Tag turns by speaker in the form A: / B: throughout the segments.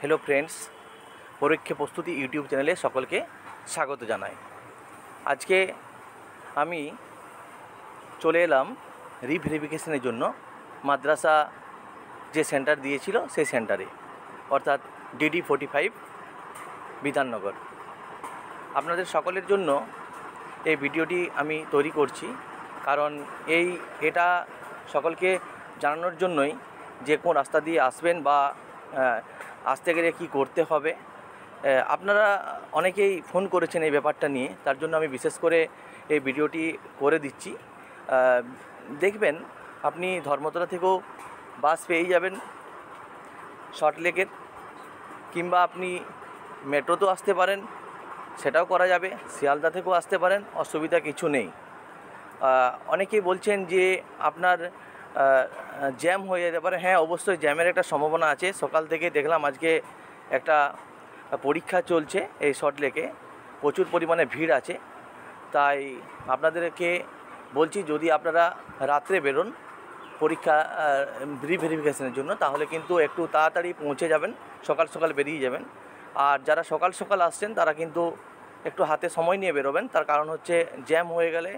A: Hello friends, परीक्षा प्रस्तुति YouTube चैनले सकलके स्वागत जानाई। आज के आमी चले एलाम रिभेरिफिकेशनेर जोन्नो माद्रासा जे सेंटार दिएछिलो सेई सेंटारे अर्थात DD 45 बिधाननगर। आपनादेर सकलेर जोन्नो এই ভিডিওটি আমি তৈরি করছি, কারণ এটা সকলকে জানানোর জন্যই যে কোন রাস্তা দিয়ে আসবেন বা আসতে গেলে কী করতে হবে। আপনারা অনেকেই ফোন করেছেন এই ব্যাপারটা নিয়ে, তার জন্য আমি বিশেষ করে এই ভিডিওটি করে দিচ্ছি। দেখবেন আপনি ধর্মতলা থেকেও বাস পেয়ে যাবেন সল্টলেকের, কিংবা আপনি মেট্রোতেও আসতে পারেন, সেটাও করা যাবে। শিয়ালদা থেকেও আসতে পারেন, অসুবিধা কিছু নেই। অনেকেই বলছেন যে আপনার জ্যাম হয়ে যেতে পারে। হ্যাঁ, অবশ্যই জ্যামের একটা সম্ভাবনা আছে। সকাল থেকে দেখলাম আজকে একটা পরীক্ষা চলছে এই সল্টলেকে, প্রচুর পরিমাণে ভিড় আছে। তাই আপনাদেরকে বলছি, যদি আপনারা রাত্রে বেরোন পরীক্ষা রিভেরিফিকেশনের জন্য, তাহলে কিন্তু একটু তাড়াতাড়ি পৌঁছে যাবেন, সকাল সকাল বেরিয়ে যাবেন। আর যারা সকাল সকাল আসছেন তারা কিন্তু একটু হাতে সময় নিয়ে বেরোবেন, তার কারণ হচ্ছে জ্যাম হয়ে গেলে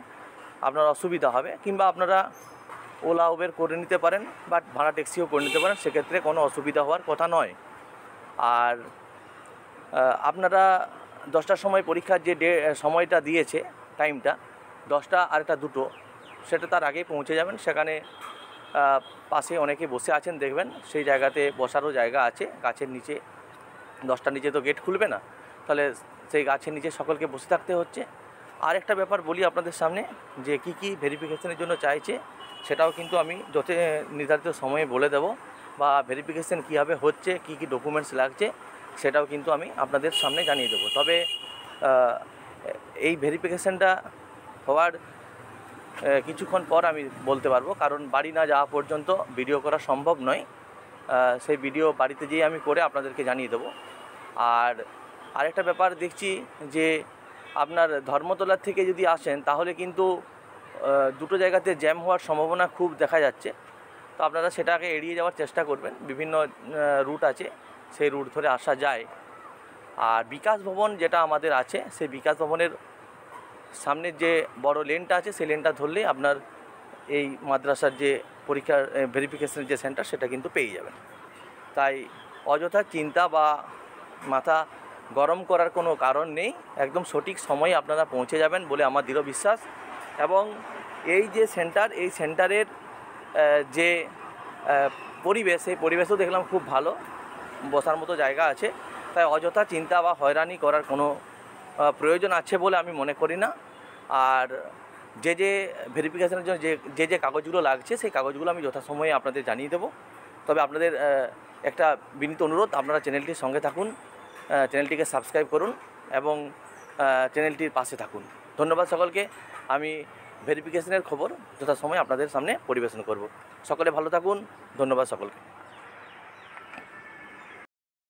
A: আপনার অসুবিধা হবে। কিংবা আপনারা ওলা উবের করে নিতে পারেন বা ভাড়া ট্যাক্সিও করে নিতে পারেন, সেক্ষেত্রে কোনো অসুবিধা হওয়ার কথা নয়। আর আপনারা 10টার সময় পরীক্ষার যে সময়টা দিয়েছে, টাইমটা 10টা আর একটা 2টো, সেটা তার আগেই পৌঁছে যাবেন। সেখানে পাশে অনেকে বসে আছেন, দেখবেন সেই জায়গাতে বসারও জায়গা আছে গাছের নিচে। 10টার নিচে তো গেট খুলবে না, তাহলে সেই গাছের নিচে সকলকে বসে থাকতে হচ্ছে। আর একটা ব্যাপার বলি আপনাদের সামনে, যে কি ভেরিফিকেশনের জন্য চাইছে সেটাও কিন্তু আমি নির্ধারিত সময়ে বলে দেব, বা ভেরিফিকেশন কীভাবে হচ্ছে, কি ডকুমেন্টস লাগছে সেটাও কিন্তু আমি আপনাদের সামনে জানিয়ে দেবো। তবে এই ভেরিফিকেশনটা হওয়ার কিছুক্ষণ পর আমি বলতে পারবো, কারণ বাড়ি না যাওয়া পর্যন্ত ভিডিও করা সম্ভব নয়। সেই ভিডিও বাড়িতে যেয়ে আমি করে আপনাদেরকে জানিয়ে দেবো। আর আরেকটা ব্যাপার দেখছি যে আপনার ধর্মতলার থেকে যদি আসেন, তাহলে কিন্তু দুটো জায়গাতে জ্যাম হওয়ার সম্ভাবনা খুব দেখা যাচ্ছে। তো আপনারা সেটাকে এড়িয়ে যাওয়ার চেষ্টা করবেন। বিভিন্ন রুট আছে, সেই রুট ধরে আসা যায়। আর বিকাশ ভবন যেটা আমাদের আছে, সেই বিকাশ ভবনের সামনের যে বড় লেনটা আছে, সেই লেনটা ধরলে আপনার এই মাদ্রাসার যে পরীক্ষার ভেরিফিকেশনের যে সেন্টার, সেটা কিন্তু পেয়ে যাবেন। তাই অযথা চিন্তা বা মাথা গরম করার কোনো কারণ নেই। একদম সঠিক সময়ে আপনারা পৌঁছে যাবেন বলে আমার দৃঢ় বিশ্বাস। এবং এই যে সেন্টার, এই সেন্টারের যে পরিবেশ, সেই পরিবেশও দেখলাম খুব ভালো, বসার মতো জায়গা আছে। তাই অযথা চিন্তা বা হয়রানি করার কোনো প্রয়োজন আছে বলে আমি মনে করি না। আর যে ভেরিফিকেশনের জন্য যে কাগজগুলো লাগছে, সেই কাগজগুলো আমি যথাসময়ে আপনাদের জানিয়ে দেবো। তবে আপনাদের একটা বিনীত অনুরোধ, আপনারা চ্যানেলটির সঙ্গে থাকুন, চ্যানেলটিকে সাবস্ক্রাইব করুন এবং চ্যানেলটির পাশে থাকুন। ধন্যবাদ সকলকে। আমি ভেরিফিকেশনের খবর যথাসময়ে আপনাদের সামনে পরিবেশন করব। সকলে ভালো থাকুন। ধন্যবাদ সকলকে।